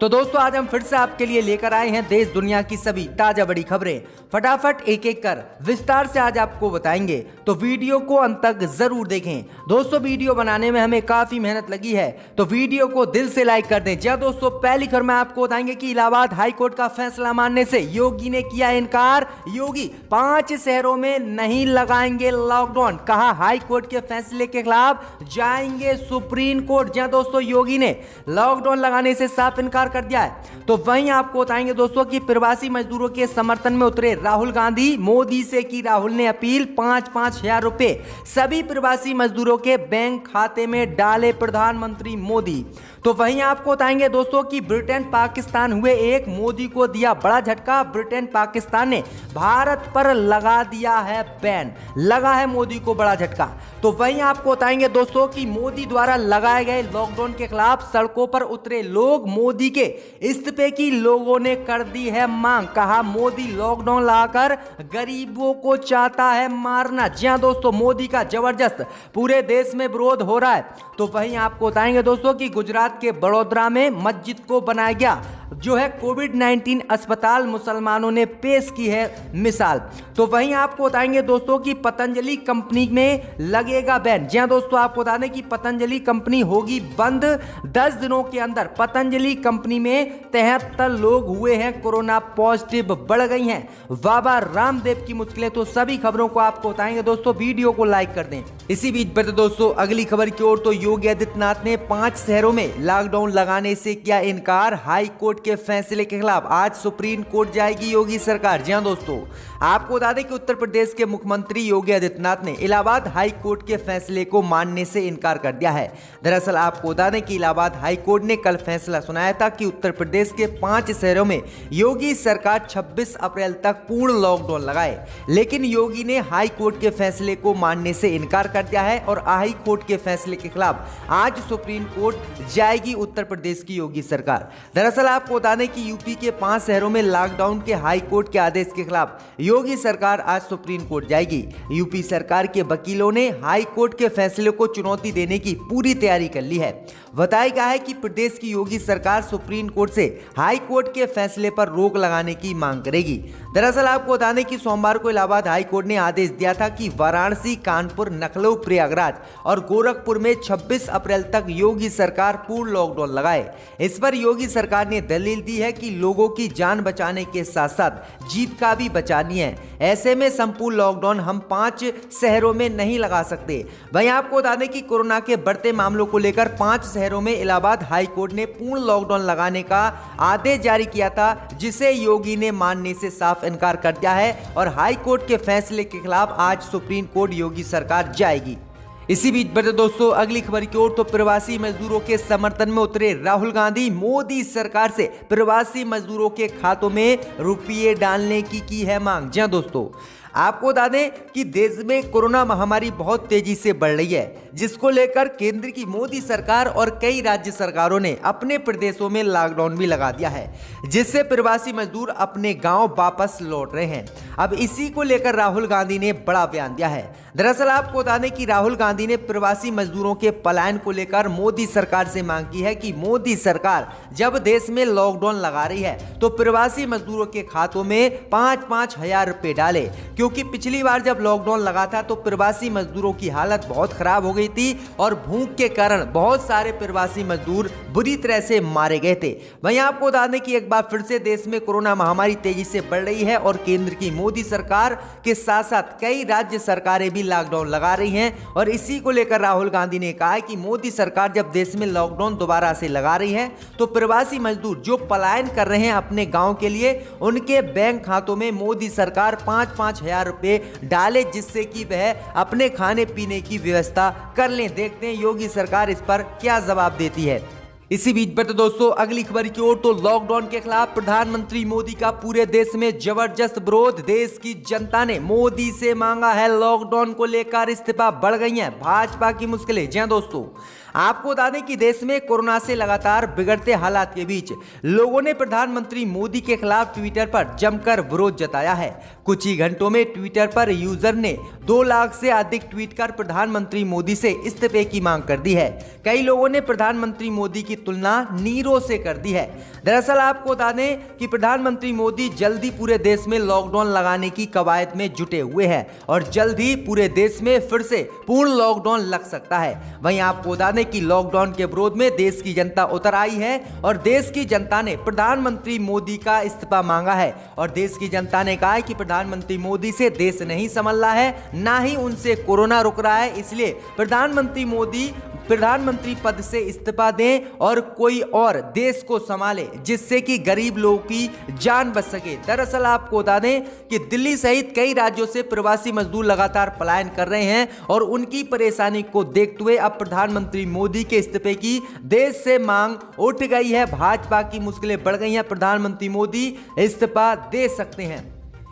तो दोस्तों आज हम फिर से आपके लिए लेकर आए हैं देश दुनिया की सभी ताजा बड़ी खबरें। फटाफट एक एक कर विस्तार से आज आपको बताएंगे, तो वीडियो को अंत तक जरूर देखें। दोस्तों वीडियो बनाने में हमें काफी मेहनत लगी है, तो वीडियो को दिल से लाइक कर दें। जी दोस्तों, पहली खबर में आपको बताएंगे कि इलाहाबाद हाई कोर्ट का फैसला मानने से योगी ने किया इनकार। योगी 5 शहरों में नहीं लगाएंगे लॉकडाउन, कहा हाई कोर्ट के फैसले के खिलाफ जाएंगे सुप्रीम कोर्ट। जी दोस्तों, योगी ने लॉकडाउन लगाने से साफ इनकार कर दिया है। तो वहीं आपको बताएंगे दोस्तों कि प्रवासी मजदूरों के समर्थन में उतरे राहुल गांधी। मोदी से की राहुल ने अपील, 5-5 हजार रुपए सभी प्रवासी मजदूरों के बैंक खाते में डाले प्रधानमंत्री मोदी। तो वहीं आपको बताएंगे दोस्तों कि ब्रिटेन पाकिस्तान हुए एक, मोदी को दिया बड़ा झटका। ब्रिटेन पाकिस्तान ने भारत पर लगा दिया है बैन, लगा है मोदी को बड़ा झटका। तो वहीं आपको बताएंगे दोस्तों कि मोदी द्वारा लगाए गए लॉकडाउन के खिलाफ सड़कों पर उतरे लोग। मोदी के इस्तीफे की लोगों ने कर दी है मांग, कहा मोदी लॉकडाउन लगाकर गरीबों को चाहता है मारना। जी हां दोस्तों, मोदी का जबरदस्त पूरे देश में विरोध हो रहा है। तो वहीं आपको बताएंगे दोस्तों कि गुजरात के बड़ोदरा में मस्जिद को बनाया गया जो है कोविड-19 अस्पताल, मुसलमानों ने पेश की है मिसाल। तो वहीं आपको बताएंगे दोस्तों कि पतंजलि कंपनी में लगेगा बैन। जी हां दोस्तों, आपको बता दें कि पतंजलि कंपनी होगी बंद 10 दिनों के अंदर। पतंजलि कंपनी में 73 लोग हुए हैं कोरोना पॉजिटिव, बढ़ गई हैं बाबा रामदेव की मुश्किलें। तो सभी खबरों को आपको बताएंगे दोस्तों, वीडियो को लाइक कर दें। इसी बीच बढ़ते दोस्तों अगली खबर की ओर। तो योगी आदित्यनाथ ने 5 शहरों में लॉकडाउन लगाने से किया इनकार। हाई कोर्ट के फैसले के खिलाफ आज सुप्रीम कोर्ट जाएगी योगी सरकार। जी हां दोस्तों, आपको बता दें कि उत्तर प्रदेश के मुख्यमंत्री योगी आदित्यनाथ ने इलाहाबाद हाई कोर्ट के फैसले को मानने से इनकार कर दिया है। दरअसल आपको बता दें कि इलाहाबाद हाई कोर्ट ने कल फैसला सुनाया था कि उत्तर प्रदेश के 5 शहरों में योगी सरकार 26 अप्रैल तक पूर्ण लॉकडाउन लगाए, लेकिन योगी ने हाई कोर्ट के फैसले को मानने से इनकार कर दिया है और हाई कोर्ट के फैसले के खिलाफ आज सुप्रीम कोर्ट जाएगी उत्तर प्रदेश की योगी सरकार। दरअसल आपको बता दें कि यूपी के 5 शहरों में लॉकडाउन के हाई कोर्ट के आदेश के खिलाफ योगी सरकार आज सुप्रीम कोर्ट जाएगी। यूपी सरकार के वकीलों ने हाई कोर्ट के फैसले को चुनौती देने की पूरी तैयारी कर ली है। बताया गया है कि प्रदेश की योगी सरकार सुप्रीम कोर्ट से हाई कोर्ट के फैसले पर रोक लगाने की मांग करेगी। दरअसल आपको बता दें कि सोमवार को इलाहाबाद हाई कोर्ट ने आदेश दिया था कि वाराणसी, कानपुर, लखनऊ, प्रयागराज और गोरखपुर में 26 अप्रैल तक योगी सरकार पूर्ण लॉकडाउन लगाए। इस पर योगी सरकार ने दलील दी है कि लोगों की जान बचाने के साथ साथ जीत का भी बचानी है। ऐसे में संपूर्ण लॉकडाउन हम 5 शहरों में नहीं लगा सकते। वहीं आपको बता दें कि कोरोना के बढ़ते मामलों को लेकर 5 शहरों में इलाहाबाद हाई कोर्ट ने पूर्ण लॉकडाउन लगाने का आदेश जारी किया था, जिसे योगी ने मानने से साफ इनकार कर दिया है और हाई कोर्ट के फैसले के खिलाफ आज सुप्रीम कोर्ट योगी सरकार जाएगी। इसी बीच बढ़ते दोस्तों अगली खबर की ओर। तो प्रवासी मजदूरों के समर्थन में उतरे राहुल गांधी। मोदी सरकार से प्रवासी मजदूरों के खातों में रुपये डालने की है मांग। जी हां दोस्तों, आपको बता दें कि देश में कोरोना महामारी बहुत तेजी से बढ़ रही है, जिसको लेकर केंद्र की मोदी सरकार और कई राज्य सरकारों ने अपने प्रदेशों में लॉकडाउन भी लगा दिया है, जिससे प्रवासी मजदूर अपने गांव वापस लौट रहे हैं। अब इसी को लेकर राहुल गांधी ने बड़ा बयान दिया है। दरअसल आपको बता दें कि राहुल गांधी ने प्रवासी मजदूरों के पलायन को लेकर मोदी सरकार से मांग की है कि मोदी सरकार जब देश में लॉकडाउन लगा रही है तो प्रवासी मजदूरों के खातों में 5-5 हजार रुपए डाले, क्योंकि पिछली बार जब लॉकडाउन लगा था तो प्रवासी मजदूरों की हालत बहुत खराब हो गई थी और भूख के कारण बहुत सारे प्रवासी मजदूर बुरी तरह से मारे गए थे। वहीं आपको बता दें कि एक बार फिर से देश में कोरोना महामारी तेजी से बढ़ रही है और केंद्र की मोदी सरकार के साथ साथ कई राज्य सरकारें भी लॉकडाउन लगा रही हैं और इसी को लेकर राहुल गांधी ने कहा है कि मोदी सरकार जब देश में लॉकडाउन दोबारा से लगा रही है तो प्रवासी मजदूर जो पलायन कर रहे हैं अपने गांव के लिए, उनके बैंक खातों में मोदी सरकार 5-5 हजार रुपए डाले, जिससे कि वह अपने खाने पीने की व्यवस्था कर लें। देखते हैं योगी सरकार इस पर क्या जवाब देती है। इसी बीच बढ़ते दोस्तों अगली खबर की ओर। तो लॉकडाउन के खिलाफ प्रधानमंत्री मोदी का पूरे देश में जबरदस्त विरोध। देश की जनता ने मोदी से मांगा है लॉकडाउन को लेकर इस्तीफा, बढ़ गई है भाजपा की मुश्किलें। जी हां दोस्तों, आपको बता दें कि देश में कोरोना से लगातार बिगड़ते हालात के बीच लोगों ने प्रधानमंत्री मोदी के खिलाफ ट्विटर पर जमकर विरोध जताया है। कुछ ही घंटों में ट्विटर पर यूजर ने 2 लाख से अधिक ट्वीट कर प्रधानमंत्री मोदी से इस्तीफे की मांग कर दी है। कई लोगों ने प्रधानमंत्री मोदी की तुलना नीरो से कर दी है। दरअसल आपको बता दें कि प्रधानमंत्री मोदी जल्दी पूरे देश में लॉकडाउन लगाने की कवायद में जुटे हुए हैं और जल्द ही पूरे देश में फिर से पूर्ण लॉकडाउन लग सकता है। वहीं आपको बता दें कि लॉकडाउन के विरोध में देश की जनता उतर आई है और देश की जनता ने प्रधानमंत्री मोदी का इस्तीफा मांगा है और देश की जनता ने कहा है कि प्रधानमंत्री मोदी से देश नहीं संभल रहा है, ना ही उनसे कोरोना रुक रहा है, इसलिए प्रधानमंत्री मोदी प्रधानमंत्री पद से इस्तीफा दें और कोई और देश को संभाले जिससे कि गरीब लोगों की जान बच सके। दरअसल आपको बता दें कि दिल्ली सहित कई राज्यों से प्रवासी मजदूर लगातार पलायन कर रहे हैं और उनकी परेशानी को देखते हुए अब प्रधानमंत्री मोदी के इस्तीफे की देश से मांग उठ गई है। भाजपा की मुश्किलें बढ़ गई हैं, प्रधानमंत्री मोदी इस्तीफा दे सकते हैं।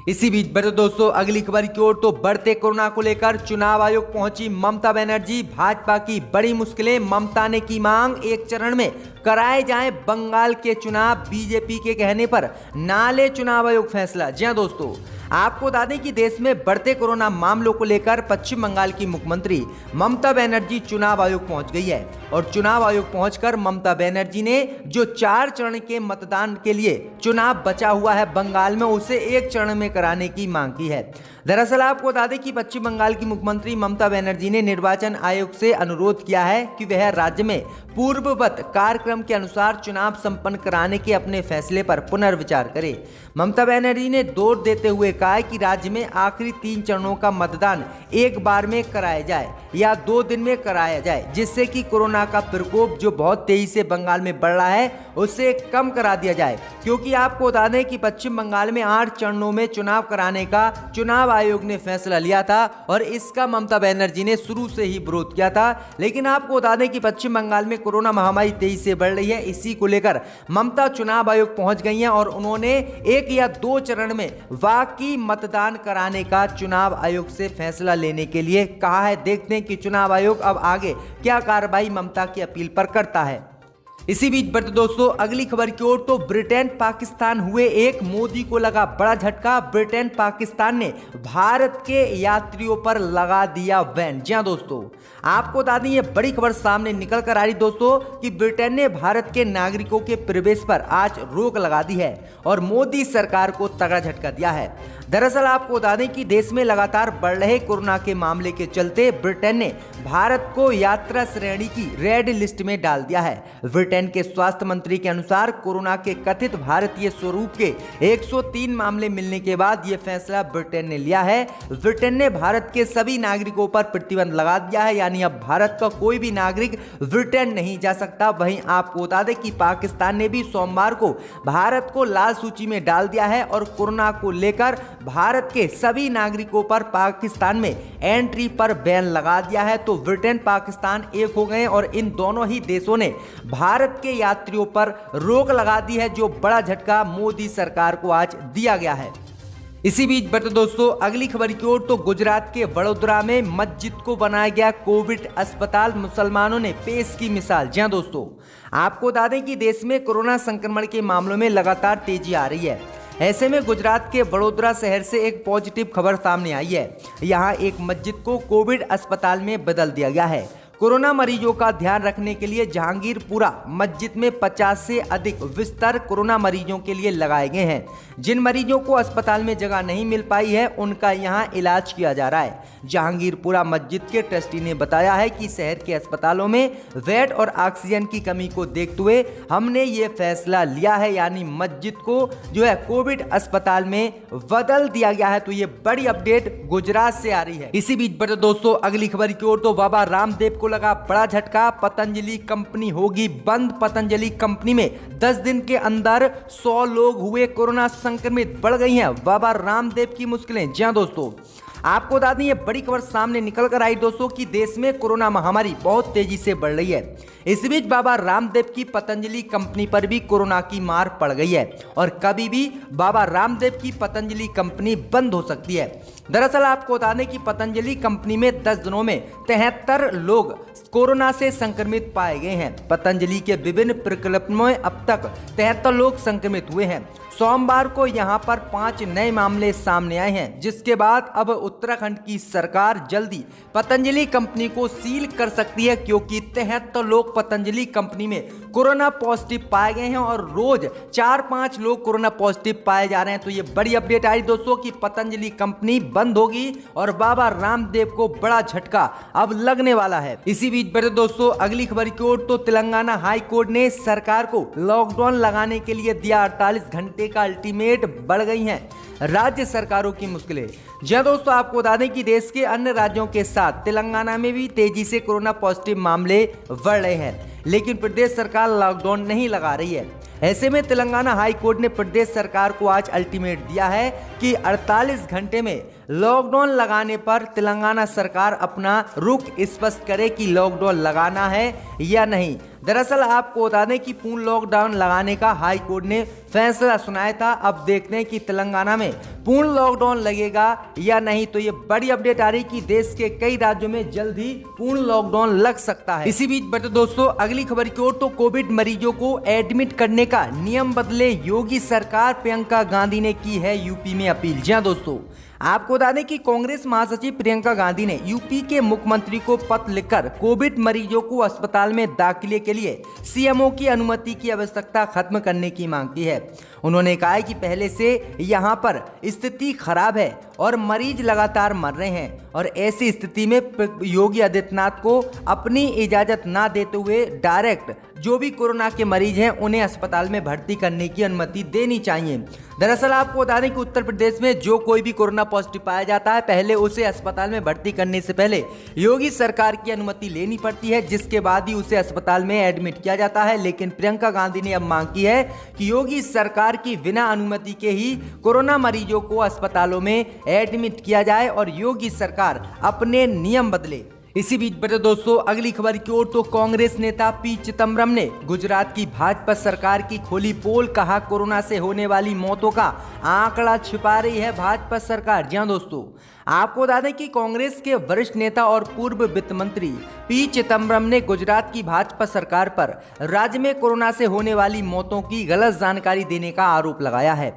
इसी बीच बढ़ते दोस्तों अगली खबर की ओर, तो बढ़ते कोरोना को लेकर चुनाव आयोग पहुंची ममता बनर्जी। भाजपा की बड़ी मुश्किलें, ममता ने की मांग एक चरण में कराए जाएं बंगाल के चुनाव। बीजेपी के कहने पर ना ले चुनाव आयोग फैसला। जी हां दोस्तों, आपको बता दें कि देश में बढ़ते कोरोना मामलों को लेकर पश्चिम बंगाल की मुख्यमंत्री ममता बनर्जी चुनाव आयोग पहुंच गई है और चुनाव आयोग पहुंचकर ममता बनर्जी ने जो 4 चरण के मतदान के लिए चुनाव बचा हुआ है बंगाल में, उसे 1 चरण में कराने की मांग की है। दरअसल आपको बता दें कि पश्चिम बंगाल की मुख्यमंत्री ममता बनर्जी ने निर्वाचन आयोग से अनुरोध किया है कि वह राज्य में पूर्ववत कार्यक्रम के अनुसार चुनाव संपन्न कराने के अपने फैसले पर पुनर्विचार करे। ममता बनर्जी ने जोर देते हुए कहा कि राज्य में आखिरी 3 चरणों का मतदान एक बार में कराया जाए या 2 दिन में कराया जाए, जिससे कि कोरोना का प्रकोप जो बहुत तेजी से बंगाल में बढ़ रहा है उसे कम करा दिया जाए। क्योंकि आपको बता दें कि पश्चिम बंगाल में 8 चरणों में चुनाव कराने का चुनाव आयोग ने फैसला लिया था और इसका ममता बनर्जी ने शुरू से ही विरोध किया था। लेकिन आपको बता दें कि पश्चिम बंगाल में कोरोना महामारी तेजी से बढ़ रही है, इसी को लेकर ममता चुनाव आयोग पहुंच गई हैं और उन्होंने 1 या 2 चरण में वाकई मतदान कराने का चुनाव आयोग से फैसला लेने के लिए कहा है। देखते हैं कि चुनाव आयोग अब आगे क्या कार्रवाई ममता की अपील पर करता है। इसी बीच बढ़ते दोस्तों अगली खबर की ओर, तो ब्रिटेन पाकिस्तान हुए एक, मोदी को लगा बड़ा झटका। ब्रिटेन पाकिस्तान ने भारत के यात्रियों पर लगा दिया बैन। जी हां दोस्तों, आपको बता दें ये बड़ी खबर सामने निकल कर आ रही दोस्तों कि ब्रिटेन ने भारत के नागरिकों के प्रवेश पर आज रोक लगा दी है और मोदी सरकार को तगड़ा झटका दिया है। दरअसल आपको बता दें कि देश में लगातार बढ़ रहे कोरोना के मामले के चलते ब्रिटेन ने भारत को यात्रा श्रेणी की रेड लिस्ट में डाल दिया है। ब्रिटेन के स्वास्थ्य मंत्री के अनुसार कोरोना के कथित भारतीय स्वरूप के 103 मामले मिलने के बाद यह फैसला ब्रिटेन ने लिया है। ब्रिटेन ने भारत के सभी नागरिकों पर प्रतिबंध लगा दिया है, यानी अब भारत का कोई भी नागरिक ब्रिटेन नहीं जा सकता। वहीं आपको बता दें कि पाकिस्तान ने भी सोमवार को भारत को लाल सूची में डाल दिया है और कोरोना को लेकर भारत के सभी नागरिकों पर पाकिस्तान में एंट्री पर बैन लगा दिया है। तो ब्रिटेन पाकिस्तान एक हो गए और इन दोनों ही देशों ने भारत के यात्रियों पर रोक लगा दी है, जो बड़ा झटका मोदी सरकार को आज दिया गया है। इसी बीच बढ़ते दोस्तों अगली खबर की ओर, तो गुजरात के वडोदरा में मस्जिद को बनाया गया कोविड अस्पताल, मुसलमानों ने पेश की मिसाल। जी हां दोस्तों, आपको बता दें कि देश में कोरोना संक्रमण के मामलों में लगातार तेजी आ रही है। ऐसे में गुजरात के वडोदरा शहर से एक पॉजिटिव खबर सामने आई है। यहाँ एक मस्जिद को कोविड अस्पताल में बदल दिया गया है। कोरोना मरीजों का ध्यान रखने के लिए जहांगीरपुरा मस्जिद में 50 से अधिक बिस्तर कोरोना मरीजों के लिए लगाए गए हैं। जिन मरीजों को अस्पताल में जगह नहीं मिल पाई है उनका यहां इलाज किया जा रहा है। जहांगीरपुरा मस्जिद के ट्रस्टी ने बताया है कि शहर के अस्पतालों में बेड और ऑक्सीजन की कमी को देखते हुए हमने ये फैसला लिया है, यानी मस्जिद को जो है कोविड अस्पताल में बदल दिया गया है। तो ये बड़ी अपडेट गुजरात से आ रही है। इसी बीच बढ़ते दोस्तों अगली खबर की ओर, तो बाबा रामदेव को लगा बड़ा झटका, पतंजलि कंपनी होगी बंद। पतंजलि कंपनी में 10 दिन के अंदर 100 लोग हुए कोरोना संक्रमित, बढ़ गई हैं बाबा रामदेव की मुश्किलें। जी हां दोस्तों, आपको बता दें ये बड़ी खबर सामने निकल कर आई दोस्तों कि देश में कोरोना महामारी बहुत तेजी से बढ़ रही है। इस बीच बाबा रामदेव की पतंजलि कंपनी पर भी कोरोना की मार पड़ गई है और कभी भी बाबा रामदेव की पतंजलि कंपनी बंद हो सकती है। दरअसल आपको बता दें कि पतंजलि कंपनी में 10 दिनों में 73 लोग कोरोना से संक्रमित पाए गए हैं। पतंजलि के विभिन्न प्रकल्पों में अब तक 73 लोग संक्रमित हुए हैं। सोमवार को यहां पर 5 नए मामले सामने आए हैं, जिसके बाद अब उत्तराखंड की सरकार जल्दी पतंजलि कंपनी को सील कर सकती है, क्योंकि 73 लोग पतंजलि कंपनी में कोरोना पॉजिटिव पाए गए हैं और रोज 4-5 लोग कोरोना पॉजिटिव पाए जा रहे हैं। तो ये बड़ी अपडेट आई दोस्तों कि पतंजलि कंपनी बंद होगी और बाबा रामदेव को बड़ा झटका अब लगने वाला है। इसी बीच बढ़ते दोस्तों अगली खबर की ओर, तो तेलंगाना हाई कोर्ट ने सरकार को लॉकडाउन लगाने के लिए दिया 48 घंटे का अल्टीमेट। बढ़ गई हैं राज्य सरकारों की मुश्किलें। जी दोस्तों, आपको बता दें कि देश के अन्य राज्यों के साथ तेलंगाना में भी तेजी से कोरोना पॉजिटिव मामले बढ़ रहे हैं, लेकिन प्रदेश सरकार लॉकडाउन नहीं लगा रही है। ऐसे में तेलंगाना हाई कोर्ट ने प्रदेश सरकार को आज अल्टीमेट दिया है कि 48 घंटे में लॉकडाउन लगाने पर तेलंगाना सरकार अपना रुख स्पष्ट करे कि लॉकडाउन लगाना है या नहीं। दरअसल आपको बता दें कि पूर्ण लॉकडाउन लगाने का हाई कोर्ट ने फैसला सुनाया था। अब देखते हैं कि तेलंगाना में पूर्ण लॉकडाउन लगेगा या नहीं। तो ये बड़ी अपडेट आ रही कि देश के कई राज्यों में जल्द ही पूर्ण लॉकडाउन लग सकता है। इसी बीच बढ़ते दोस्तों अगली खबर की ओर, तो कोविड मरीजों को एडमिट करने का नियम बदले योगी सरकार। प्रियंका गांधी ने की है यूपी में अपील। जी दोस्तों, आपको बता दें कि कांग्रेस महासचिव प्रियंका गांधी ने यूपी के मुख्यमंत्री को पत्र लिखकर कोविड मरीजों को अस्पताल में दाखिले के लिए सीएमओ की अनुमति की आवश्यकता खत्म करने की मांग की है। उन्होंने कहा है कि पहले से यहां पर स्थिति खराब है और मरीज लगातार मर रहे हैं और ऐसी स्थिति में योगी आदित्यनाथ को अपनी इजाजत ना देते हुए डायरेक्ट जो भी कोरोना के मरीज हैं उन्हें अस्पताल में भर्ती करने की अनुमति देनी चाहिए। दरअसल आपको बता दें कि उत्तर प्रदेश में जो कोई भी कोरोना पॉजिटिव पाया जाता है, पहले उसे अस्पताल में भर्ती करने से पहले योगी सरकार की अनुमति लेनी पड़ती है, जिसके बाद ही उसे अस्पताल में एडमिट किया जाता है। लेकिन प्रियंका गांधी ने अब मांग की है कि योगी सरकार की बिना अनुमति के ही कोरोना मरीजों को अस्पतालों में एडमिट किया जाए और योगी सरकार अपने नियम बदले। इसी बीच बढ़ते दोस्तों अगली खबर की ओर, तो कांग्रेस नेता पी चिदम्बरम ने गुजरात की भाजपा सरकार की खोली पोल। कहा कोरोना से होने वाली मौतों का आंकड़ा छिपा रही है भाजपा सरकार। जी दोस्तों, आपको बता दें कि कांग्रेस के वरिष्ठ नेता और पूर्व वित्त मंत्री पी चिदम्बरम ने गुजरात की भाजपा सरकार पर राज्य में कोरोना से होने वाली मौतों की गलत जानकारी देने का आरोप लगाया है।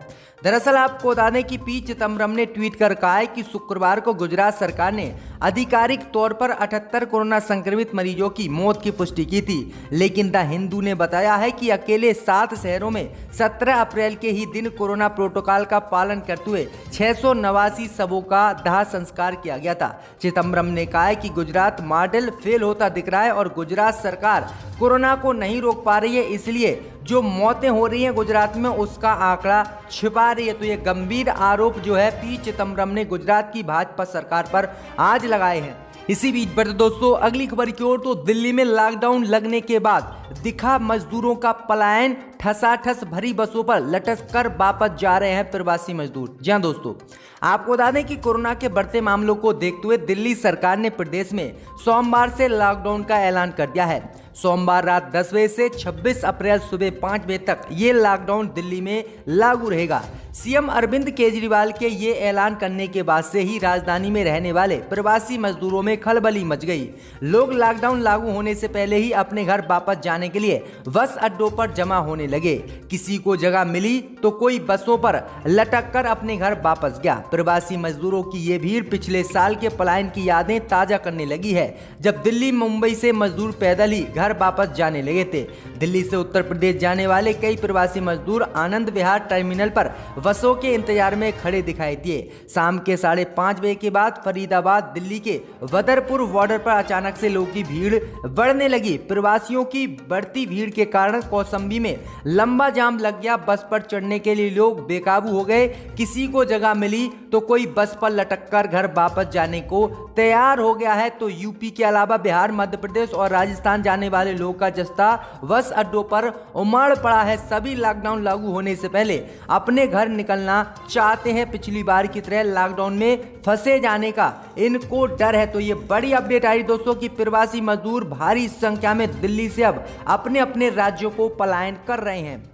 दरअसल आपको बता दें कि पी चिदम्बरम ने ट्वीट कर कहा है कि शुक्रवार को गुजरात सरकार ने आधिकारिक तौर पर 78 कोरोना संक्रमित मरीजों की मौत की पुष्टि की थी, लेकिन द हिंदू ने बताया है कि अकेले 7 शहरों में 17 अप्रैल के ही दिन कोरोना प्रोटोकॉल का पालन करते हुए 689 शवों का दाह संस्कार किया गया था। चिदम्बरम ने कहा है कि गुजरात मॉडल फेल होता दिख रहा है और गुजरात सरकार कोरोना को नहीं रोक पा रही है, इसलिए जो मौतें हो रही हैं गुजरात में उसका आंकड़ा छिपा रही है। तो ये गंभीर आरोप जो है पी चिदम्बरम ने गुजरात की भाजपा सरकार पर आज लगाए हैं। इसी बीच बढ़ते दोस्तों अगली खबर की ओर, तो दिल्ली में लॉकडाउन लगने के बाद दिखा मजदूरों का पलायन। ठसाठस भरी बसों पर लटक कर वापस जा रहे हैं प्रवासी मजदूर। जी दोस्तों, आपको बता दें कि कोरोना के बढ़ते मामलों को देखते हुए दिल्ली सरकार ने प्रदेश में सोमवार से लॉकडाउन का ऐलान कर दिया है। सोमवार रात 10 बजे से 26 अप्रैल सुबह 5 बजे तक ये लॉकडाउन दिल्ली में लागू रहेगा। सीएम अरविंद केजरीवाल के ये ऐलान करने के बाद से ही राजधानी में रहने वाले प्रवासी मजदूरों में खलबली मच गई। लोग लॉकडाउन लागू होने से पहले ही अपने घर वापस जाने के लिए बस अड्डों पर जमा होने लगे। किसी को जगह मिली तो कोई बसों पर लटक कर अपने घर वापस गया। प्रवासी मजदूरों की ये भीड़ पिछले साल के पलायन की यादें ताजा करने लगी है, जब दिल्ली मुंबई से मजदूर पैदल ही घर वापस जाने लगे थे। दिल्ली से उत्तर प्रदेश जाने वाले कई प्रवासी मजदूर आनंद विहार टर्मिनल पर बसों के इंतजार में खड़े दिखाई दिए। शाम के 5:30 बजे के बाद फरीदाबाद दिल्ली के वदरपुर बॉर्डर पर अचानक से लोगों की भीड़ बढ़ने लगी। प्रवासियों की बढ़ती भीड़ के कारण कौशाम्बी में लंबा जाम लग गया। बस पर चढ़ने के लिए लोग बेकाबू हो गए। किसी को जगह मिली तो कोई बस पर लटककर घर वापस जाने को तैयार हो गया है। तो यूपी के अलावा बिहार, मध्य प्रदेश और राजस्थान जाने वाले लोगों का जस्ता बस अड्डों पर उमड़ पड़ा है। सभी लॉकडाउन लागू होने से पहले अपने घर निकलना चाहते हैं। पिछली बार की तरह लॉकडाउन में फंसे जाने का इनको डर है। तो ये बड़ी अपडेट आई दोस्तों कि प्रवासी मजदूर भारी संख्या में दिल्ली से अब अपने अपने राज्यों को पलायन कर रहे हैं।